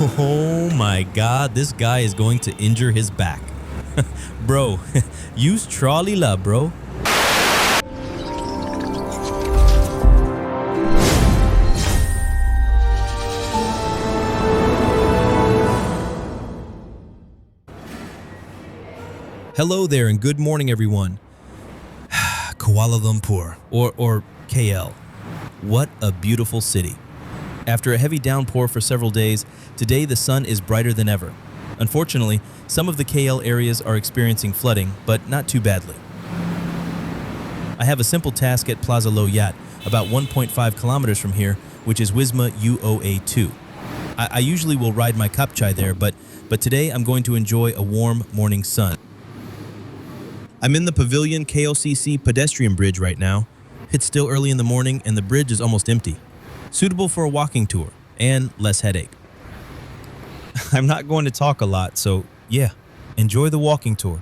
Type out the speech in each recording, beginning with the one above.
Oh my god, this guy is going to injure his back. Bro, use trolley la, bro. Hello there and good morning everyone. Kuala Lumpur or KL. What a beautiful city. After a heavy downpour for several days, today the sun is brighter than ever. Unfortunately, some of the KL areas are experiencing flooding, but not too badly. I have a simple task at Plaza Loyat, about 1.5 kilometers from here, which is Wisma UOA2. I usually will ride my kapchai there, but today I'm going to enjoy a warm morning sun. I'm in the Pavilion-KLCC pedestrian bridge right now. It's still early in the morning and the bridge is almost empty. Suitable for a walking tour and less headache. I'm not going to talk a lot, so yeah, enjoy the walking tour.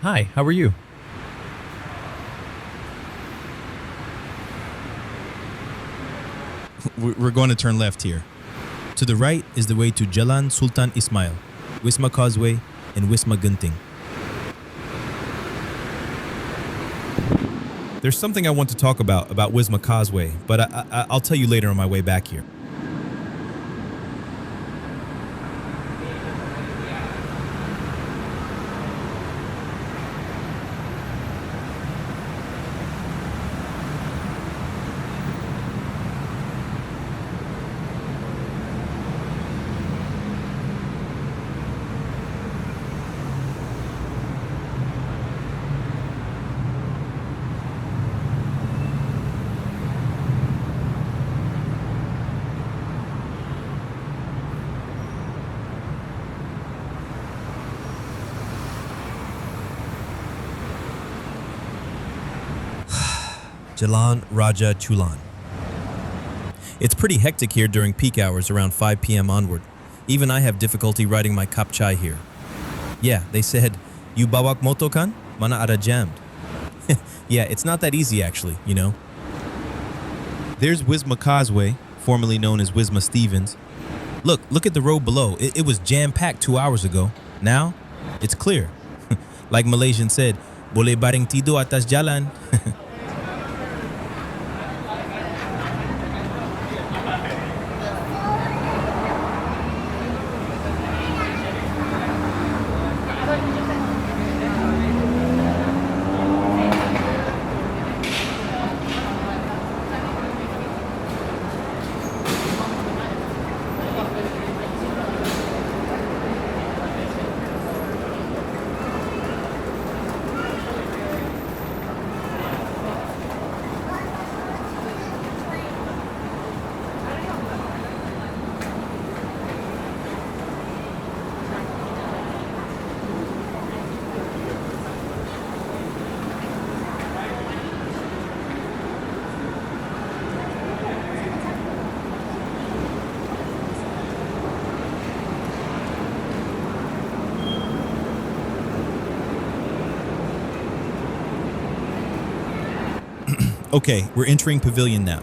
Hi, how are you? We're going to turn left here. To the right is the way to Jalan Sultan Ismail, Wisma Cosway, and Wisma Ginting. There's something I want to talk about Wisma Cosway, but I'll tell you later on my way back here. Jalan Raja Chulan. It's pretty hectic here during peak hours around 5 p.m. onward. Even I have difficulty riding my kapchai here. Yeah, they said, "You bawak moto kan? Mana ada jammed." Yeah, it's not that easy actually, you know. There's Wisma Cosway, formerly known as Wisma Stevens. Look at the road below. It was jam-packed 2 hours ago. Now, it's clear. Like Malaysian said, Boleh baring tidur atas jalan. Okay, we're entering Pavilion now.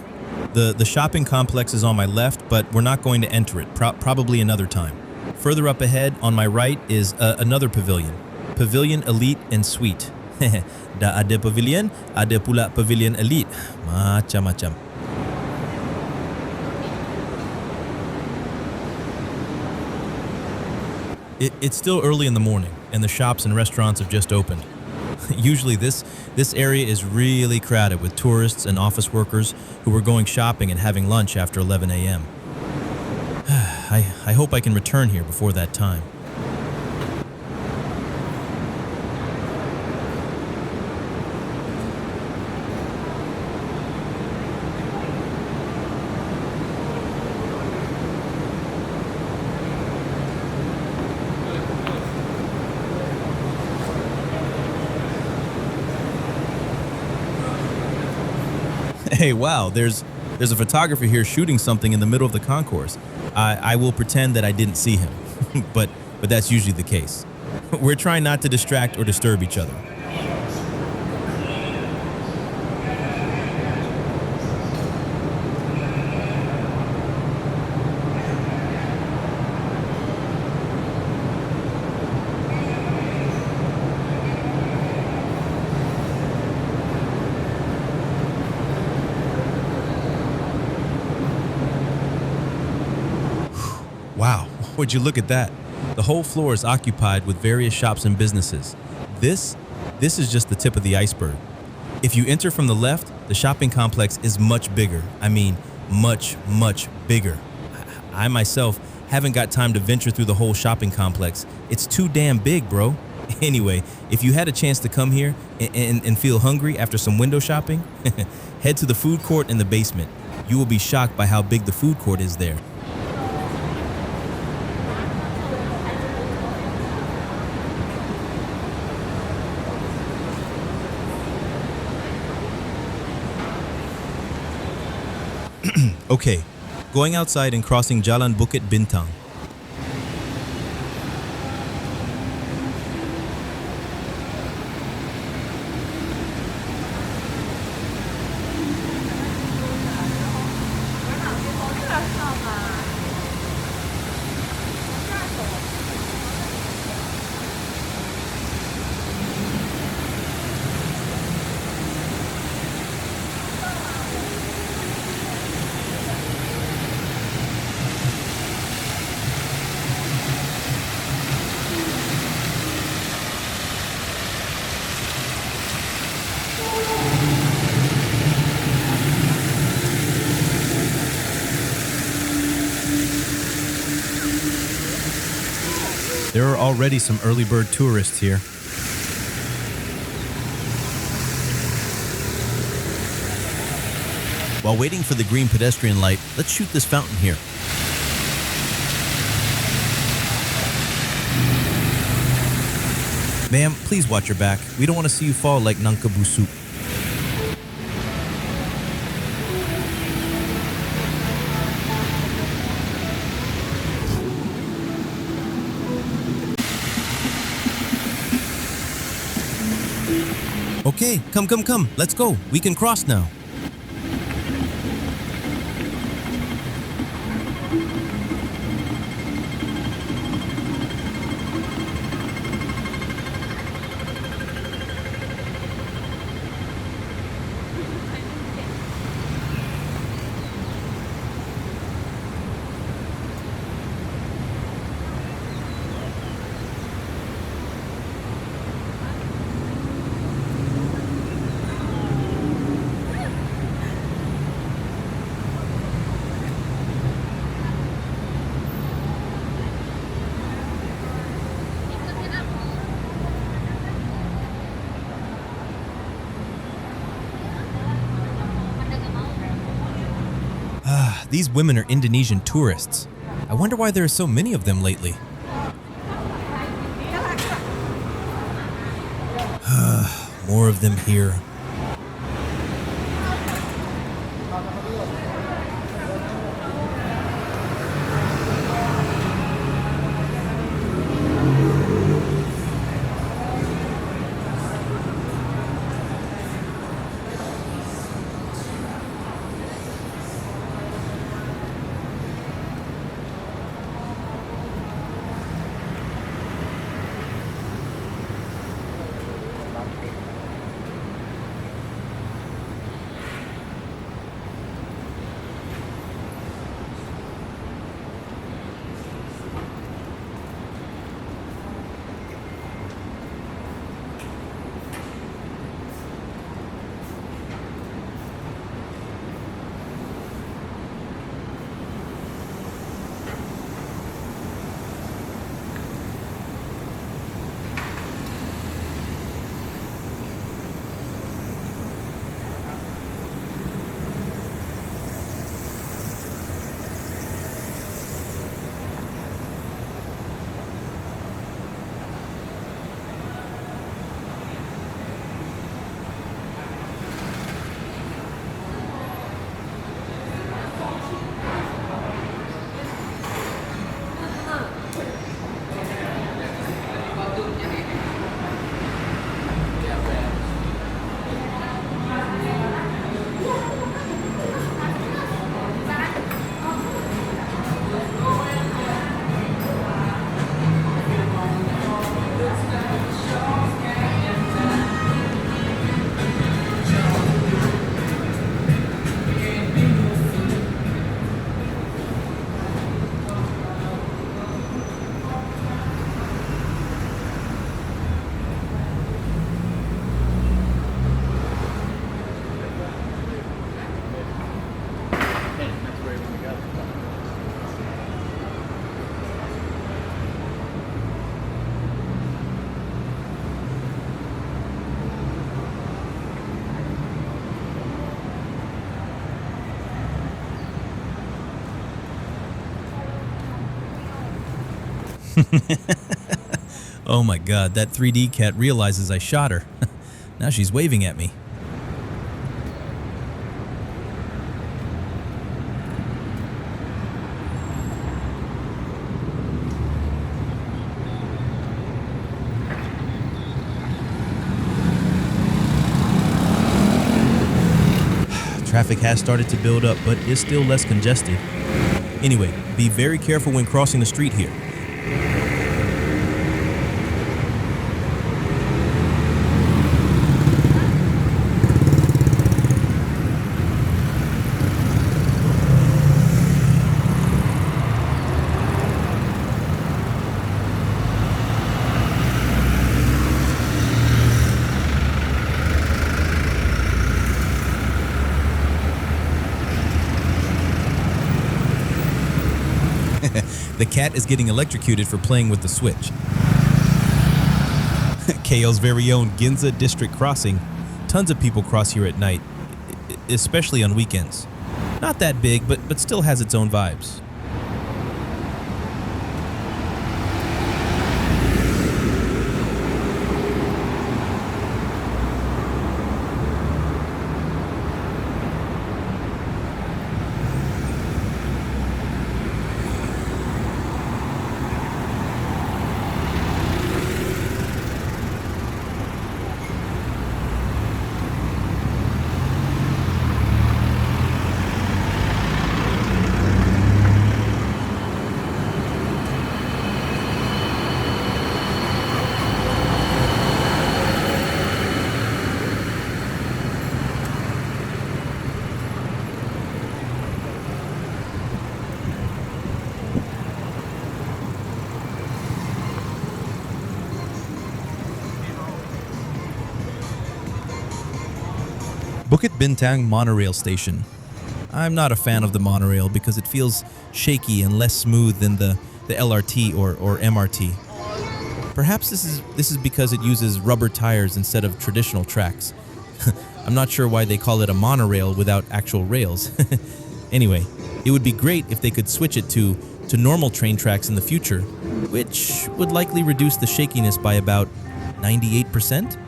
The shopping complex is on my left, but we're not going to enter it, probably another time. Further up ahead, on my right, is another pavilion. Pavilion Elite and Suite. Dah ada pavilion, ada pula Pavilion Elite. Macam-macam. It's still early in the morning, and the shops and restaurants have just opened. Usually this area is really crowded with tourists and office workers who are going shopping and having lunch after 11 a.m. I hope I can return here before that time. Hey, wow, there's a photographer here shooting something in the middle of the concourse. I will pretend that I didn't see him, but that's usually the case. We're trying not to distract or disturb each other. Wow, would you look at that? The whole floor is occupied with various shops and businesses. This is just the tip of the iceberg. If you enter from the left, the shopping complex is much bigger. I mean, much, much bigger. I myself haven't got time to venture through the whole shopping complex. It's too damn big, bro. Anyway, if you had a chance to come here and feel hungry after some window shopping, head to the food court in the basement. You will be shocked by how big the food court is there. Okay, going outside and crossing Jalan Bukit Bintang. There are already some early bird tourists here. While waiting for the green pedestrian light, let's shoot this fountain here. Ma'am, please watch your back. We don't want to see you fall like Nangkabu soup. Okay, come. Let's go. We can cross now. These women are Indonesian tourists. I wonder why there are so many of them lately. More of them here. Oh my god, that 3D cat realizes I shot her. Now she's waving at me. Traffic has started to build up, but is still less congested. Anyway, be very careful when crossing the street here. The cat is getting electrocuted for playing with the switch. KL's very own Ginza District Crossing. Tons of people cross here at night, especially on weekends. Not that big, but still has its own vibes. Bukit Bintang Monorail Station. I'm not a fan of the monorail because it feels shaky and less smooth than the LRT or MRT. Perhaps this is because it uses rubber tires instead of traditional tracks. I'm not sure why they call it a monorail without actual rails. Anyway, It would be great if they could switch it to normal train tracks in the future, which would likely reduce the shakiness by about 98%.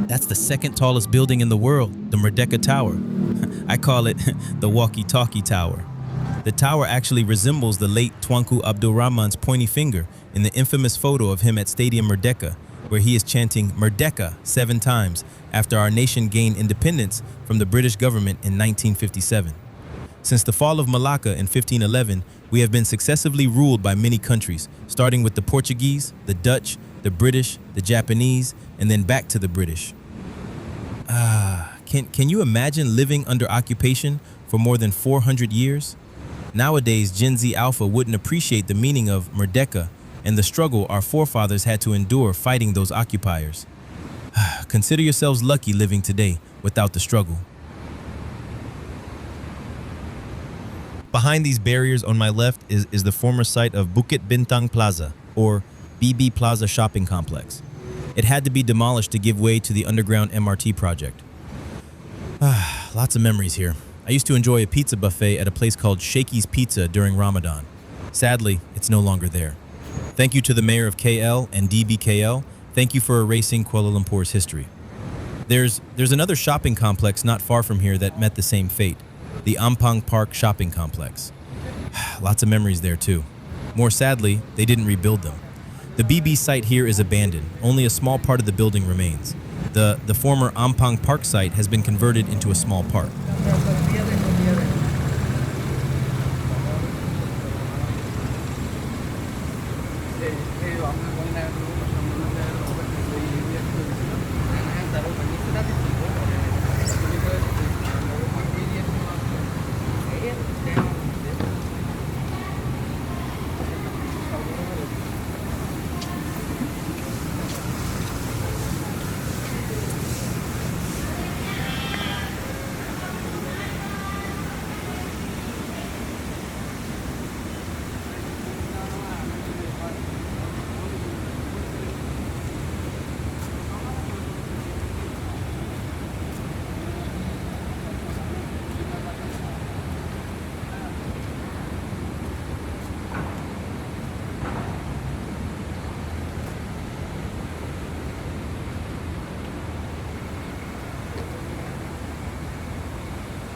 That's the second tallest building in the world, the Merdeka Tower. I call it the Walkie-Talkie Tower. The tower actually resembles the late Tuanku Abdul Rahman's pointy finger in the infamous photo of him at Stadium Merdeka, where he is chanting Merdeka 7 times after our nation gained independence from the British government in 1957. Since the fall of Malacca in 1511, we have been successively ruled by many countries, starting with the Portuguese, the Dutch, the British, the Japanese, and then back to the British. Can you imagine living under occupation for more than 400 years? Nowadays, Gen Z Alpha wouldn't appreciate the meaning of Merdeka and the struggle our forefathers had to endure fighting those occupiers. Consider yourselves lucky living today without the struggle. Behind these barriers on my left is the former site of Bukit Bintang Plaza, or BB Plaza Shopping Complex. It had to be demolished to give way to the underground MRT project. Lots of memories here. I used to enjoy a pizza buffet at a place called Shakey's Pizza during Ramadan. Sadly, it's no longer there. Thank you to the mayor of KL and DBKL. Thank you for erasing Kuala Lumpur's history. There's another shopping complex not far from here that met the same fate, the Ampang Park Shopping Complex. Lots of memories there too. More sadly, they didn't rebuild them. The BB site here is abandoned. Only a small part of the building remains. The former Ampang Park site has been converted into a small park.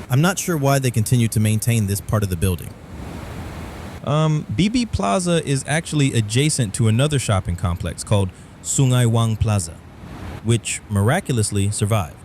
I'm not sure why they continue to maintain this part of the building. BB Plaza is actually adjacent to another shopping complex called Sungei Wang Plaza, which miraculously survived.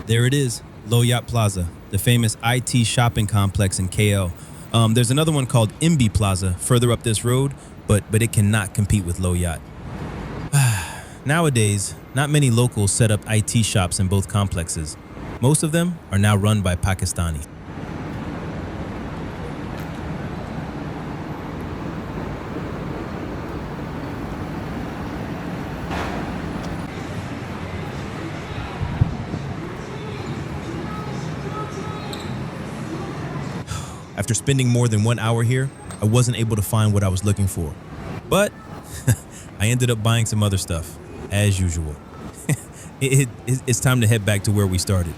There it is, Loyat Plaza, the famous IT shopping complex in KL. There's another one called MB Plaza further up this road, but it cannot compete with Loyat. Nowadays, not many locals set up IT shops in both complexes. Most of them are now run by Pakistanis. After spending more than 1 hour here, I wasn't able to find what I was looking for. But I ended up buying some other stuff, as usual. It's time to head back to where we started.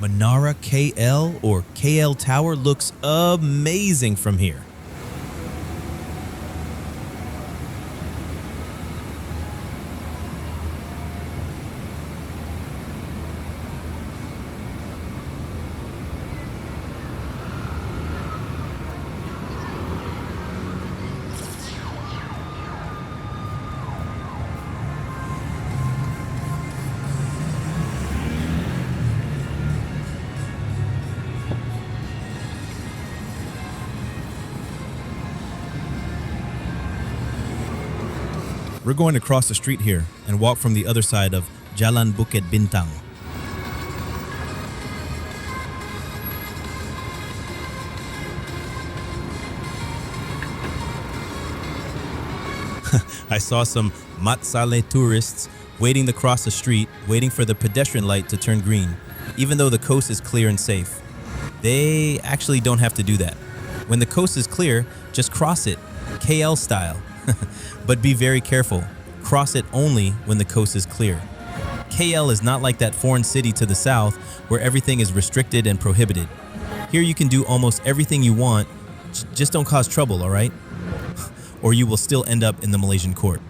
Menara KL or KL Tower looks amazing from here. We're going to cross the street here and walk from the other side of Jalan Bukit Bintang. I saw some Mat Saleh tourists waiting to cross the street, waiting for the pedestrian light to turn green, even though the coast is clear and safe. They actually don't have to do that. When the coast is clear, just cross it, KL style. But be very careful. Cross it only when the coast is clear. KL is not like that foreign city to the south where everything is restricted and prohibited. Here you can do almost everything you want, just don't cause trouble, all right? Or you will still end up in the Malaysian court.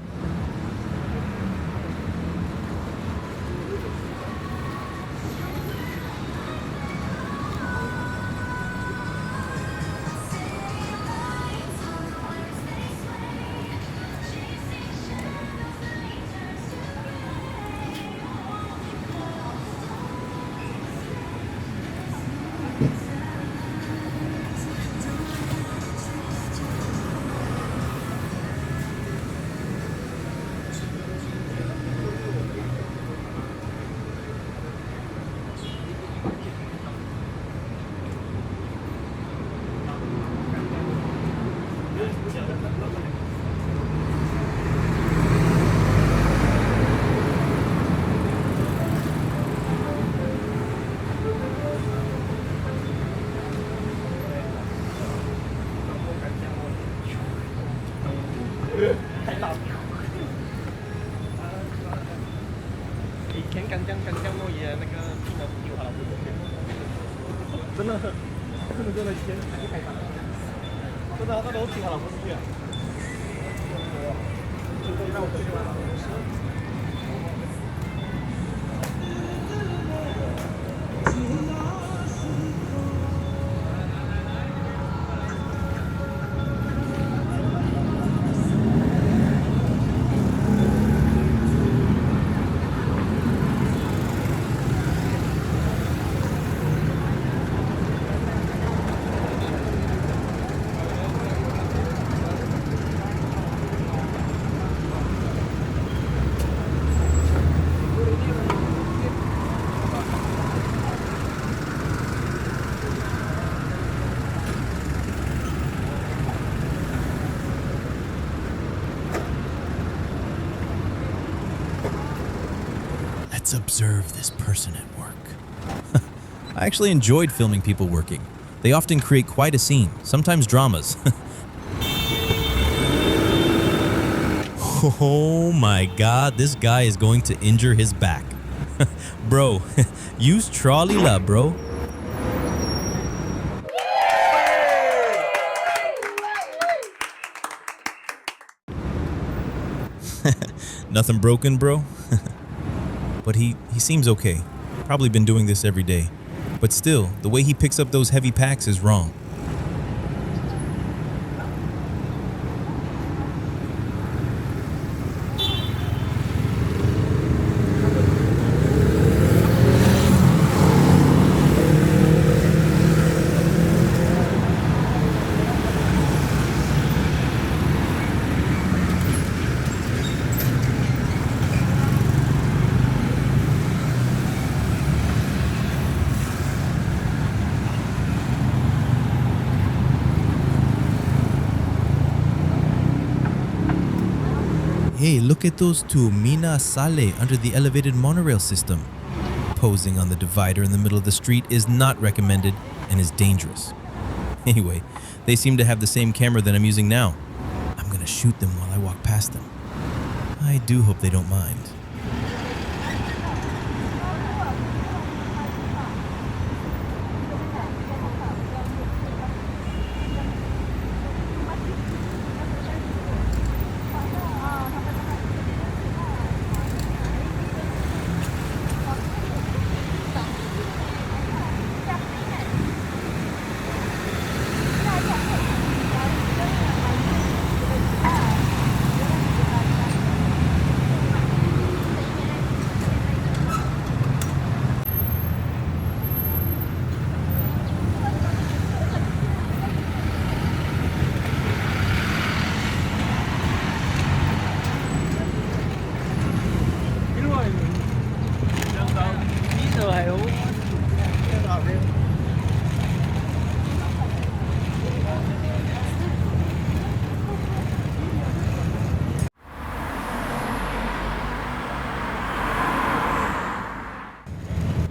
Let's observe this person at work. I actually enjoyed filming people working. They often create quite a scene, sometimes dramas. Oh my God, this guy is going to injure his back. Bro, use trolley lah, bro. Nothing broken, bro? But he seems okay. Probably been doing this every day. But still, the way he picks up those heavy packs is wrong. Hey, look at those two Mina Saleh under the elevated monorail system. Posing on the divider in the middle of the street is not recommended and is dangerous. Anyway, they seem to have the same camera that I'm using now. I'm gonna shoot them while I walk past them. I do hope they don't mind.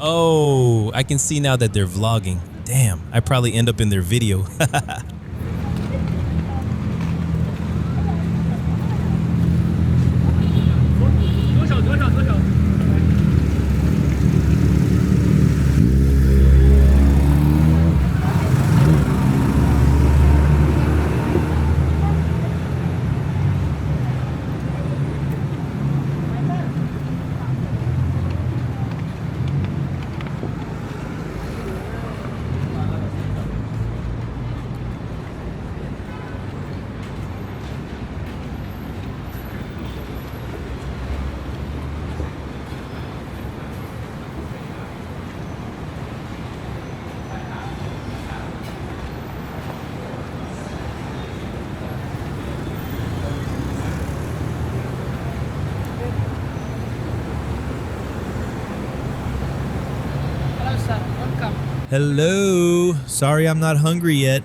Oh, I can see now that they're vlogging. Damn, I probably end up in their video. Hello. Sorry I'm not hungry yet.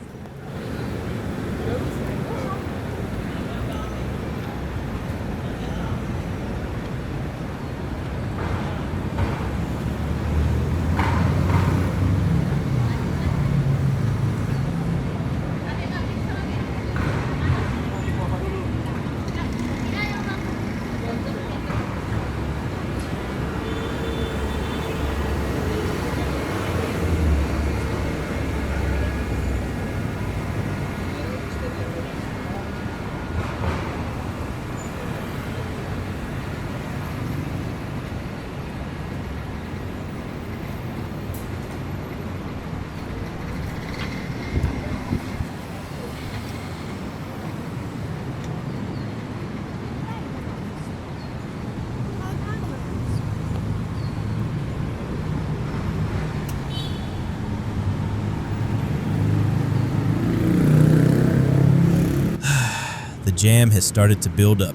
The jam has started to build up.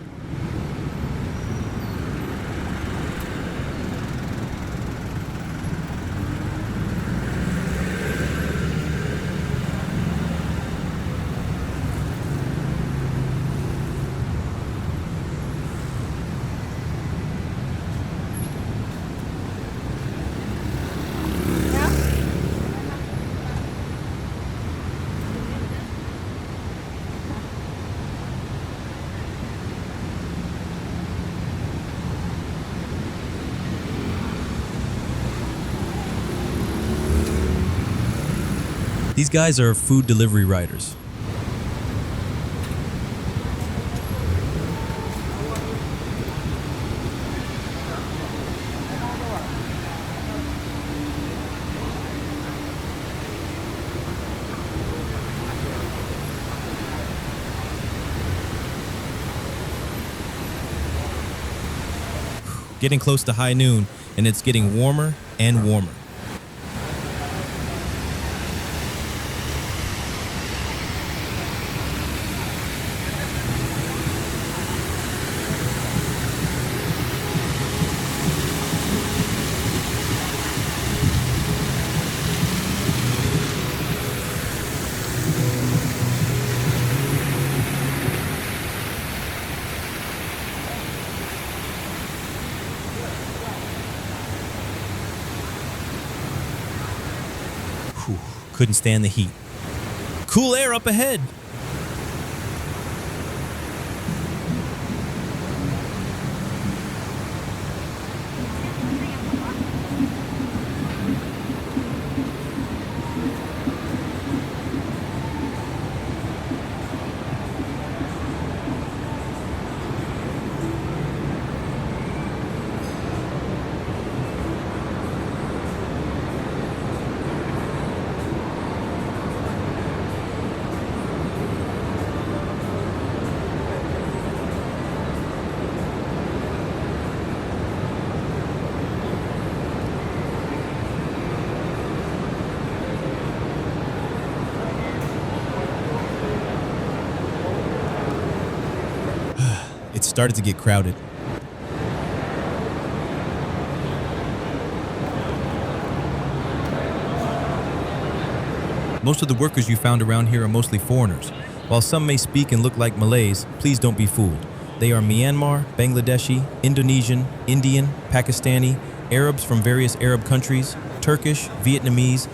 These guys are food delivery riders. Getting close to high noon, and it's getting warmer and warmer. Couldn't stand the heat. Cool air up ahead. It started to get crowded. Most of the workers you found around here are mostly foreigners. While some may speak and look like Malays, please don't be fooled. They are Myanmar, Bangladeshi, Indonesian, Indian, Pakistani, Arabs from various Arab countries, Turkish, Vietnamese,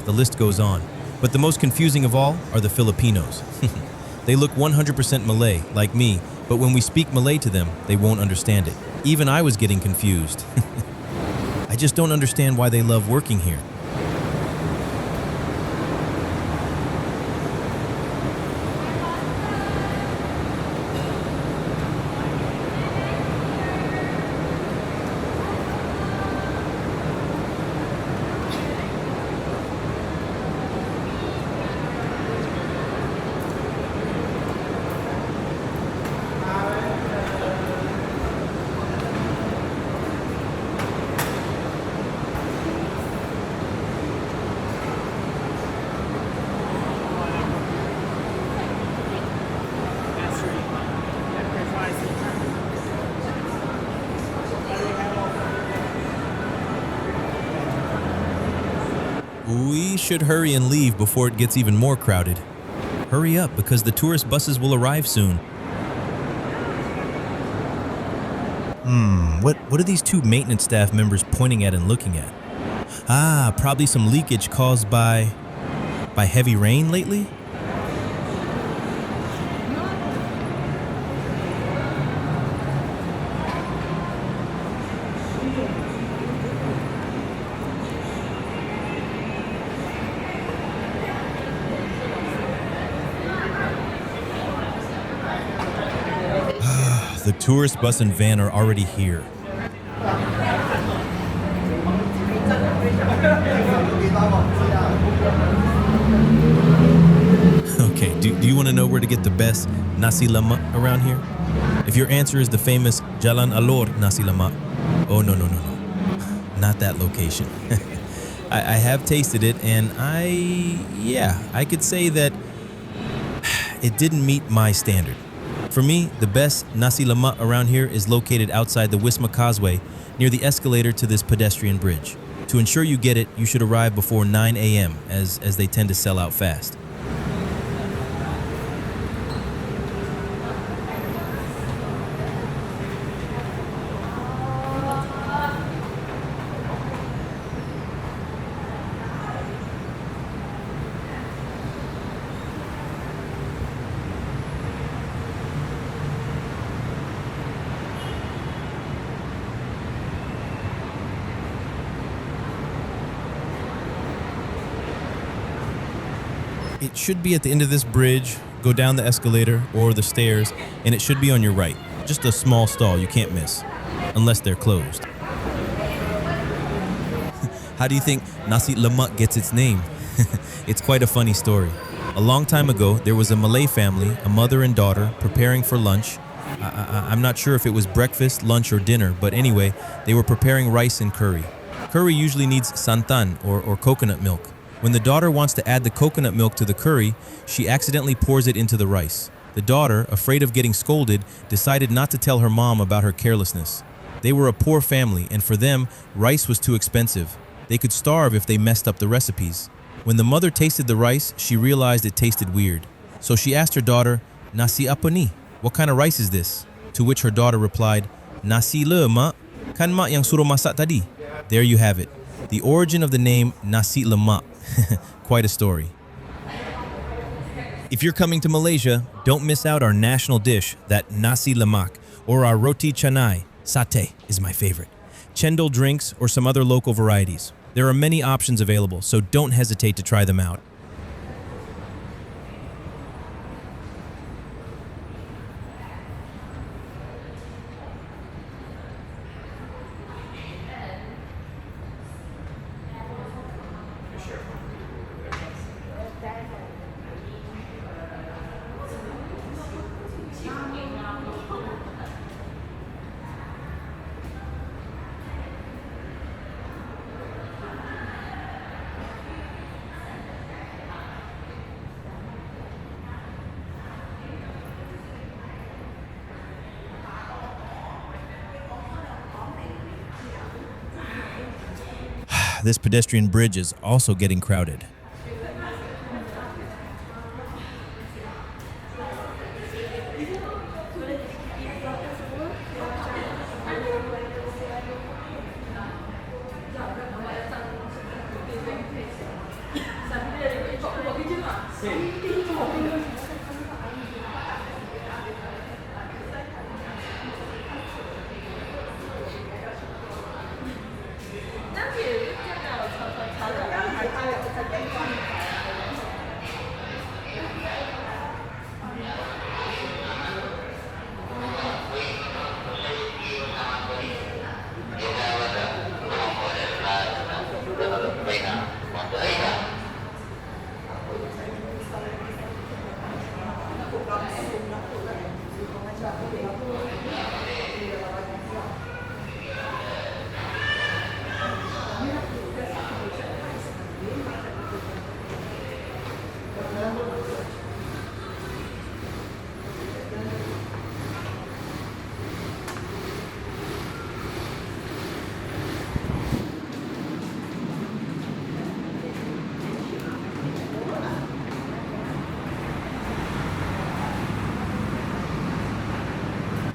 the list goes on. But the most confusing of all are the Filipinos. They look 100% Malay, like me, but when we speak Malay to them, they won't understand it. Even I was getting confused. I just don't understand why they love working here. We should hurry and leave before it gets even more crowded. Hurry up because the tourist buses will arrive soon. What are these two maintenance staff members pointing at and looking at? Probably some leakage caused by heavy rain lately? The tourist bus and van are already here. Okay, do you want to know where to get the best Nasi Lemak around here? If your answer is the famous Jalan Alor Nasi Lemak, oh no. Not that location. I have tasted it and I could say that it didn't meet my standard. For me, the best Nasi Lemak around here is located outside the Wisma Cosway near the escalator to this pedestrian bridge. To ensure you get it, you should arrive before 9 a.m. as they tend to sell out fast. It should be at the end of this bridge, go down the escalator or the stairs, and it should be on your right. Just a small stall you can't miss, unless they're closed. How do you think Nasi Lemak gets its name? It's quite a funny story. A long time ago, there was a Malay family, a mother and daughter, preparing for lunch. I'm not sure if it was breakfast, lunch, or dinner, but anyway, they were preparing rice and curry. Curry usually needs santan or coconut milk. When the daughter wants to add the coconut milk to the curry, she accidentally pours it into the rice. The daughter, afraid of getting scolded, decided not to tell her mom about her carelessness. They were a poor family, and for them, rice was too expensive. They could starve if they messed up the recipes. When the mother tasted the rice, she realized it tasted weird. So she asked her daughter, "Nasi apa ni? What kind of rice is this?" To which her daughter replied, "Nasi le, mak. Kan mak yang suruh masak tadi." There you have it. The origin of the name Nasi Lemak. Quite a story. If you're coming to Malaysia, don't miss out our national dish, that Nasi Lemak, or our roti canai. Satay is my favorite. Chendol drinks or some other local varieties. There are many options available, so don't hesitate to try them out. This pedestrian bridge is also getting crowded.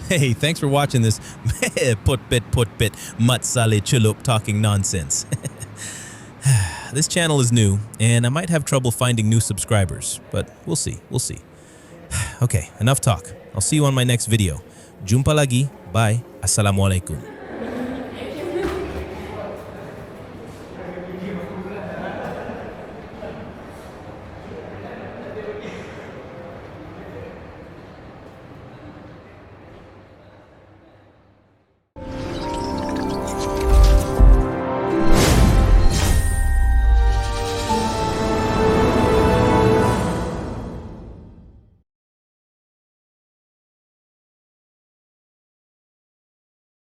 Hey, thanks for watching this put bit mut sale chulup talking nonsense. This channel is new and I might have trouble finding new subscribers, but we'll see. Okay, enough talk. I'll see you on my next video. Jumpa lagi. Bye. Assalamualaikum.